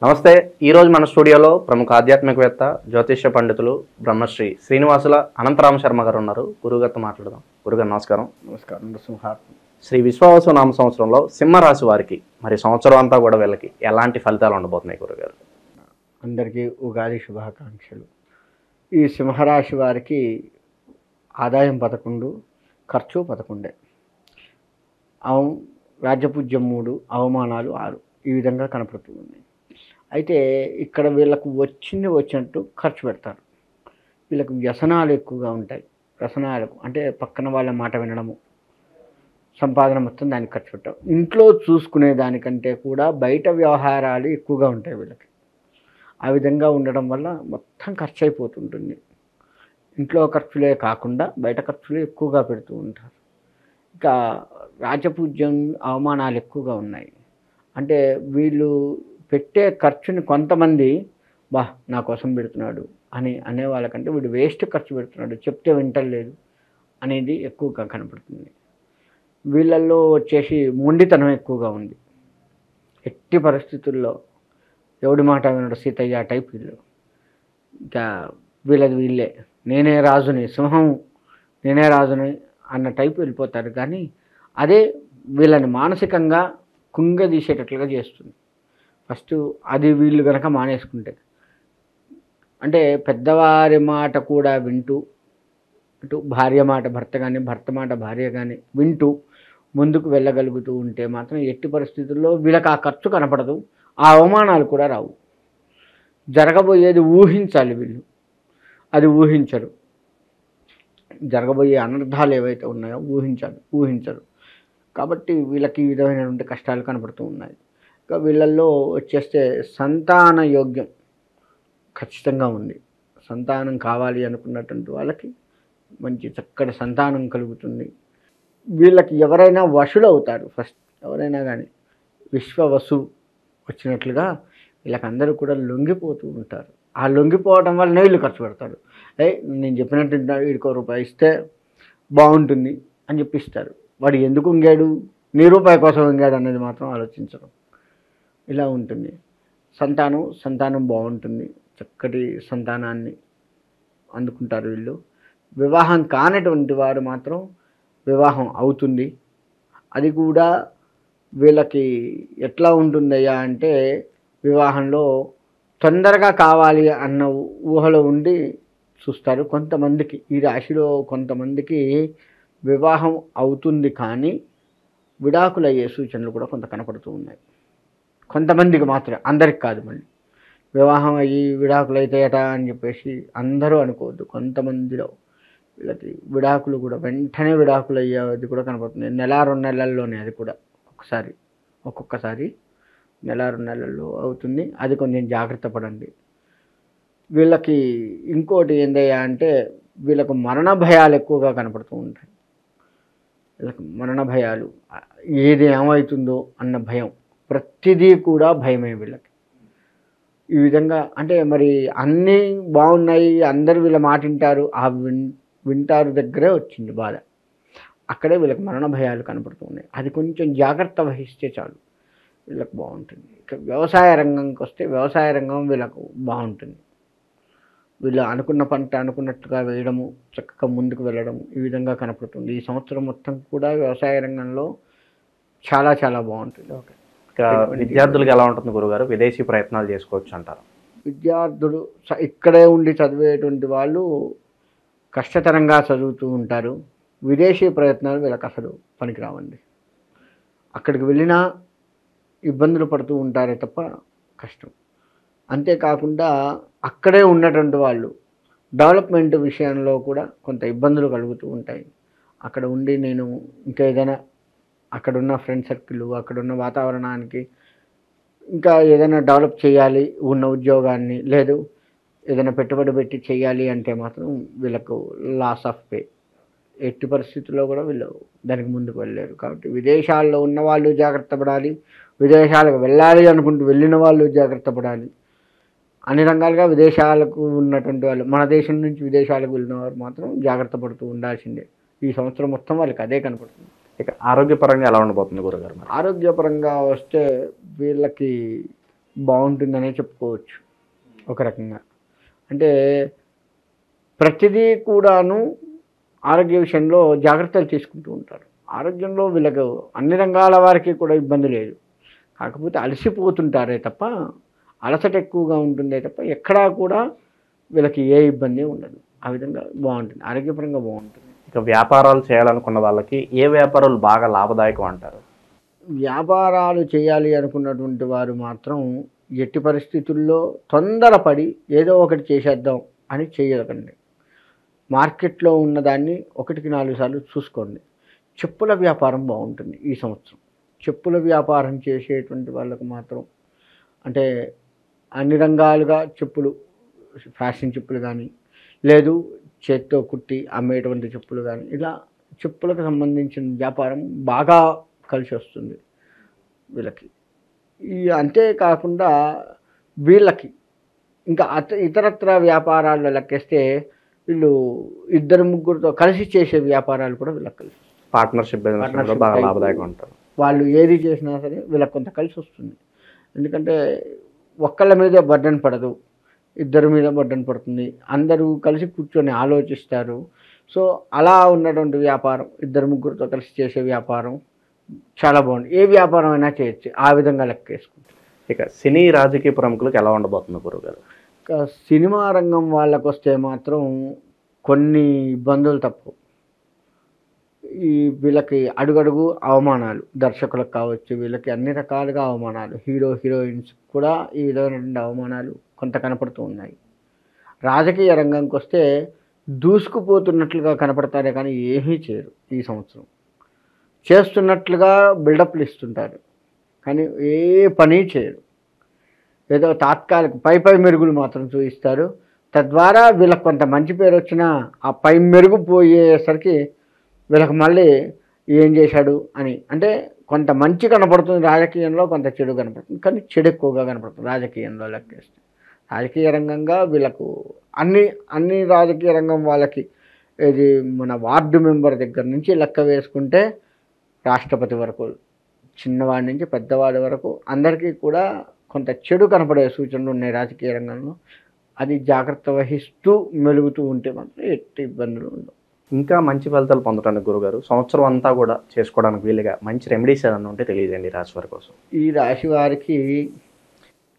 నమస్తే. ఈరోజు మన స్టూడియోలో ప్రముఖ ఆధ్యాత్మికవేత్త జ్యోతిష్య పండితులు బ్రహ్మశ్రీ శ్రీనివాసుల అనంతరామ శర్మ గారు ఉన్నారు. గురుగారితో మాట్లాడదాం. గురుగారు నమస్కారం. నమస్కారం. నృసింహార్పణ. శ్రీ విశ్వావసు నామ సంవత్సరంలో సింహరాశి వారికి మరి సంవత్సరం అంతా కూడా వీళ్ళకి ఎలాంటి ఫలితాలు ఉండబోతున్నాయి గురుగారు? అందరికీ ఉగాది శుభాకాంక్షలు. ఈ సింహరాశి వారికి ఆదాయం 11, ఖర్చు 11, రాజ్యపూజ్యం 3, అవమానాలు 6 ఈ విధంగా కనపడుతుంది. అయితే ఇక్కడ వీళ్ళకు వచ్చినట్టు ఖర్చు పెడతారు. వీళ్ళకు వ్యసనాలు ఎక్కువగా ఉంటాయి. వ్యసనాలకు అంటే పక్కన వాళ్ళ మాట వినడము, సంపాదన మొత్తం దానికి ఖర్చు పెట్టడం. ఇంట్లో చూసుకునే దానికంటే కూడా బయట వ్యవహారాలు ఎక్కువగా ఉంటాయి వీళ్ళకి. ఆ విధంగా ఉండడం వల్ల మొత్తం ఖర్చు అయిపోతుంటుంది. ఇంట్లో ఖర్చులే కాకుండా బయట ఖర్చులు ఎక్కువగా పెడుతూ ఉంటారు. ఇక రాజపూజ్యం, అవమానాలు ఎక్కువగా ఉన్నాయి. అంటే వీళ్ళు పెట్టే ఖర్చుని కొంతమంది నా కోసం పెడుతున్నాడు అని అనే వాళ్ళకంటే వీడు వేస్ట్ ఖర్చు పెడుతున్నాడు, చెప్తే వింటలేదు అనేది ఎక్కువగా కనపడుతుంది. వీళ్ళల్లో వచ్చేసి మొండితనం ఎక్కువగా ఉంది. ఎట్టి పరిస్థితుల్లో ఎవడి మాట వినడు సీతయ్య టైప్ వీళ్ళు. ఇంకా వీళ్ళది వీళ్ళే, నేనే రాజుని, సింహం నేనే రాజుని అన్న టైపు వెళ్ళిపోతారు. కానీ అదే వీళ్ళని మానసికంగా కుంగదీసేటట్లుగా చేస్తుంది. ఫస్ట్ అది వీళ్ళు కనుక మానేసుకుంటే, అంటే పెద్దవారి మాట కూడా వింటూ, ఇటు భార్య మాట భర్త కానీ, భర్త మాట భార్య కానీ వింటూ ముందుకు వెళ్ళగలుగుతూ ఉంటే మాత్రం ఎట్టి పరిస్థితుల్లో వీళ్ళకి ఆ ఖర్చు కనపడదు, ఆ అవమానాలు కూడా రావు. జరగబోయేది ఊహించాలి వీళ్ళు, అది ఊహించరు. జరగబోయే అనర్థాలు ఏవైతే ఉన్నాయో ఊహించరు. కాబట్టి వీళ్ళకి ఈ విధమైనటువంటి కష్టాలు కనపడుతూ ఉన్నాయి. ఇంకా వీళ్ళల్లో వచ్చేస్తే సంతాన యోగ్యం ఖచ్చితంగా ఉంది. సంతానం కావాలి అనుకున్నటువంటి వాళ్ళకి మంచి చక్కటి సంతానం కలుగుతుంది. వీళ్ళకి ఎవరైనా వశులు అవుతారు. ఫస్ట్ ఎవరైనా కానీ విశ్వవసు వచ్చినట్లుగా వీళ్ళకందరూ కూడా లొంగిపోతూ ఉంటారు. ఆ లొంగిపోవడం వల్ల వీళ్ళు ఖర్చు పెడతారు. నేను చెప్పినట్టు వీడికి ₹1 ఇస్తే బాగుంటుంది అని చెప్పిస్తారు. వాడు ఎందుకు ఉంగాడు, నీ రూపాయి కోసం ఉంగాడు అనేది మాత్రం ఆలోచించరు. ఇలా ఉంటుంది. సంతానం బాగుంటుంది. చక్కటి సంతానాన్ని అందుకుంటారు వీళ్ళు. వివాహం కానటువంటి వారు మాత్రం వివాహం అవుతుంది. అది కూడా వీళ్ళకి ఎట్లా ఉంటుందయ్యా అంటే, వివాహంలో తొందరగా కావాలి అన్న ఊహలో ఉండి చూస్తారు. కొంతమందికి ఈ రాశిలో కొంతమందికి వివాహం అవుతుంది, కానీ విడాకులు అయ్యే సూచనలు కూడా కొంత కనపడుతూ ఉన్నాయి. కొంతమందికి మాత్రమే, అందరికి కాదు. మళ్ళీ వివాహం అయ్యి విడాకులు అవుతాయట అని చెప్పేసి అందరూ అనుకోవద్దు. కొంతమందిలో వీళ్ళకి విడాకులు కూడా వెంటనే విడాకులు అయ్యేది కూడా కనపడుతుంది. 1-2 నెలల్లోనే. అది కూడా ఒక్కొక్కసారి 1-2 నెలల్లో అవుతుంది. అది కొంచెం జాగ్రత్త పడండి. వీళ్ళకి ఇంకోటి ఏందయ్యా అంటే, వీళ్ళకు మరణ భయాలు ఎక్కువగా కనపడుతూ ఉంటాయి. వీళ్ళకి మరణ భయాలు, ఏది ఏమవుతుందో అన్న భయం, ప్రతిదీ కూడా భయమే వీళ్ళకి. ఈ విధంగా అంటే మరి అన్నీ బాగున్నాయి, అందరూ వీళ్ళ మాట వింటారు, ఆ వింటారు దగ్గరే వచ్చింది బాధ. అక్కడే వీళ్ళకి మరణ భయాలు కనపడుతూ ఉన్నాయి. అది కొంచెం జాగ్రత్త వహిస్తే చాలు వీళ్ళకి బాగుంటుంది. ఇక వ్యవసాయ రంగంకి వస్తే, వ్యవసాయ రంగం వీళ్ళకు బాగుంటుంది. వీళ్ళు అనుకున్న పంట అనుకున్నట్టుగా వేయడము, చక్కగా ముందుకు వెళ్ళడం, ఈ విధంగా కనపడుతుంది. ఈ సంవత్సరం మొత్తం కూడా వ్యవసాయ రంగంలో చాలా చాలా బాగుంటుంది. ఓకే. విద్యార్థులకు ఎలా ఉంటుంది గురుగారు? విదేశీ ప్రయత్నాలు చేసుకోవచ్చు అంటారు? విద్యార్థులు ఇక్కడే ఉండి చదివేటువంటి వాళ్ళు కష్టతరంగా చదువుతూ ఉంటారు. విదేశీ ప్రయత్నాలు వీళ్ళకి అసలు పనికిరావండి. అక్కడికి వెళ్ళినా ఇబ్బందులు పడుతూ ఉంటారే తప్ప కష్టం. అంతేకాకుండా అక్కడే ఉన్నటువంటి వాళ్ళు డెవలప్మెంట్ విషయంలో కూడా కొంత ఇబ్బందులు కలుగుతూ ఉంటాయి. అక్కడ ఉండి నేను ఇంకా ఏదైనా అక్కడున్న ఫ్రెండ్ సర్కిల్, అక్కడున్న వాతావరణానికి ఇంకా ఏదైనా డెవలప్ చేయాలి, ఉన్న ఉద్యోగాన్ని, లేదు ఏదైనా పెట్టుబడి పెట్టి చేయాలి అంటే మాత్రం వీళ్ళకు లాస్ ఆఫ్ పే. ఎట్టి పరిస్థితుల్లో కూడా వీళ్ళు దానికి ముందుకు వెళ్ళలేరు. కాబట్టి విదేశాల్లో ఉన్న వాళ్ళు జాగ్రత్త పడాలి, విదేశాలకు వెళ్ళాలి అనుకుంటూ వెళ్ళిన వాళ్ళు జాగ్రత్త పడాలి. అన్ని రంగాలుగా విదేశాలకు ఉన్నటువంటి వాళ్ళు, మన దేశం నుంచి విదేశాలకు వెళ్ళిన వారు మాత్రం జాగ్రత్త పడుతూ ఉండాల్సిందే. ఈ సంవత్సరం మొత్తం వాళ్ళకి అదే కనపడుతుంది. ఇక ఆరోగ్యపరంగా ఎలా ఉండబోతుంది గురుగారు? ఆరోగ్యపరంగా వస్తే వీళ్ళకి బాగుంటుందనే చెప్పుకోవచ్చు ఒక రకంగా. అంటే ప్రతిదీ కూడాను ఆరోగ్య విషయంలో జాగ్రత్తలు తీసుకుంటూ ఉంటారు. ఆరోగ్యంలో వీళ్ళకు అన్ని రంగాల వారికి కూడా ఇబ్బంది లేదు. కాకపోతే అలసిపోతుంటారే తప్ప, అలసట ఎక్కువగా ఉంటుందే తప్ప ఎక్కడా కూడా వీళ్ళకి ఏ ఇబ్బంది ఉండదు. ఆ విధంగా బాగుంటుంది, ఆరోగ్యపరంగా బాగుంటుంది. ఇక వ్యాపారాలు చేయాలనుకున్న వాళ్ళకి ఏ వ్యాపారాలు బాగా లాభదాయకం అంటారు? వ్యాపారాలు చేయాలి అనుకున్నటువంటి వారు మాత్రం ఎట్టి పరిస్థితుల్లో తొందరపడి ఏదో ఒకటి చేసేద్దాం అని చేయకండి. మార్కెట్లో ఉన్నదాన్ని 1కి 4 సార్లు చూసుకోండి. చెప్పుల వ్యాపారం బాగుంటుంది ఈ సంవత్సరం. చెప్పుల వ్యాపారం చేసేటువంటి వాళ్ళకు మాత్రం అంటే అన్ని రంగాలుగా చెప్పులు, ఫ్యాషన్ చెప్పులు కానీ, లేదు చేత్తో కుట్టి అమ్మేటువంటి చెప్పులు కానీ, ఇలా చెప్పులకు సంబంధించిన వ్యాపారం బాగా కలిసి వస్తుంది వీళ్ళకి. అంతేకాకుండా వీళ్ళకి ఇంకా ఇతరత్ర వ్యాపారాల్లో లెక్కేస్తే వీళ్ళు 2-3తో కలిసి చేసే వ్యాపారాలు కూడా వీళ్ళకి కలిసి పార్ట్నర్షిప్ బిజినెస్ బాగా లాభదాయకం అంటారు. వాళ్ళు ఏది చేసినా సరే వీళ్ళకి కొంత కలిసి వస్తుంది. ఎందుకంటే ఒక్కళ్ళ మీదే బర్డెన్ పడదు, ఇద్దరి మీద బర్డెన్ పడుతుంది. అందరూ కలిసి కూర్చొని ఆలోచిస్తారు. సో అలా ఉన్నటువంటి వ్యాపారం 2-3తో కలిసి చేసే వ్యాపారం చాలా బాగుంది. ఏ వ్యాపారం అయినా చేయొచ్చు ఆ విధంగా లెక్కేసుకుంటాం. ఇక సినీ రాజకీయ ప్రముఖులకు ఎలా ఉండబోతుంది గురుగారు? ఇక సినిమా రంగం వాళ్ళకు వస్తే మాత్రం కొన్ని ఇబ్బందులు తప్పవు. వీళ్ళకి అడుగడుగు అవమానాలు, దర్శకులకు కావచ్చు, వీళ్ళకి అన్ని రకాలుగా అవమానాలు, హీరోయిన్స్ కూడా ఈ విధమైనటువంటి అవమానాలు కొంత కనపడుతూ ఉన్నాయి. రాజకీయ రంగంకి వస్తే దూసుకుపోతున్నట్లుగా కనపడతారే కానీ ఏమీ చేయరు. ఈ సంవత్సరం చేస్తున్నట్లుగా బిల్డప్లు ఇస్తుంటారు కానీ ఏ పని చేయరు. ఏదో తాత్కాలిక పై మెరుగులు మాత్రం చూపిస్తారు. తద్వారా వీళ్ళకి కొంత మంచి పేరు వచ్చినా ఆ పై మెరుగు పోయేసరికి వీళ్ళకి మళ్ళీ ఏం చేశాడు అని, అంటే కొంత మంచి కనపడుతుంది రాజకీయంలో, కొంత చెడు కనపడుతుంది. కానీ చెడు ఎక్కువగా కనపడుతుంది రాజకీయంలో లెక్కేస్తే. రాజకీయ రంగంగా వీళ్ళకు అన్ని రాజకీయ రంగం వాళ్ళకి ఇది మన వార్డు మెంబర్ దగ్గర నుంచి లెక్క వేసుకుంటే రాష్ట్రపతి వరకు, చిన్నవాడి నుంచి పెద్దవాడి వరకు అందరికీ కూడా కొంత చెడు కనపడే సూచనలు ఉన్నాయి రాజకీయ రంగంలో. అది జాగ్రత్త వహిస్తూ మెలుగుతూ ఉంటే మాత్రం ఎట్టి ఇబ్బందులు ఉండవు. ఇంకా మంచి ఫలితాలు పొందడానికి గురుగారు సంవత్సరం అంతా కూడా చేసుకోవడానికి వీలుగా మంచి రెమెడీస్ ఏదైనా ఉంటే తెలియజేయండి రాశి వారి కోసం. ఈ రాశి వారికి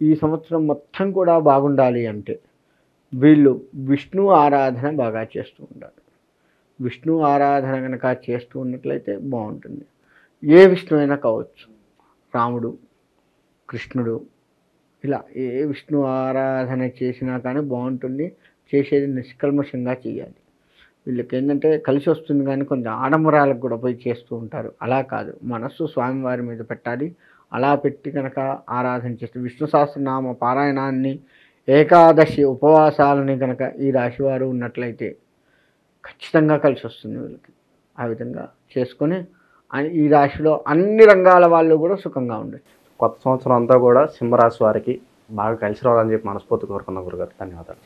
ఈ సంవత్సరం మొత్తం కూడా బాగుండాలి అంటే వీళ్ళు విష్ణు ఆరాధన బాగా చేస్తూ ఉండాలి. విష్ణు ఆరాధన కనుక చేస్తూ ఉన్నట్లయితే బాగుంటుంది. ఏ విష్ణు అయినా కావచ్చు, రాముడు, కృష్ణుడు, ఇలా ఏ విష్ణు ఆరాధన చేసినా కానీ బాగుంటుంది. చేసేది నిష్కల్మషంగా చేయాలి. వీళ్ళకి ఏంటంటే కలిసి వస్తుంది కానీ కొంచెం ఆడంబరాలకు కూడా పోయి చేస్తూ ఉంటారు. అలా కాదు, మనస్సు స్వామివారి మీద పెట్టాలి. అలా పెట్టి కనుక ఆరాధన చేస్తే విష్ణు సహస్రనామ పారాయణాన్ని, ఏకాదశి ఉపవాసాలని కనుక ఈ రాశివారు ఉన్నట్లయితే ఖచ్చితంగా కలిసి వస్తుంది వీళ్ళకి. ఆ విధంగా చేసుకొని ఈ రాశిలో అన్ని రంగాల వాళ్ళు కూడా సుఖంగా ఉండొచ్చు. కొత్త సంవత్సరం అంతా కూడా సింహరాశి వారికి బాగా కలిసి రావాలని చెప్పి మనస్ఫూర్తి కోరుకున్నాం గురుగారు. ధన్యవాదాలు.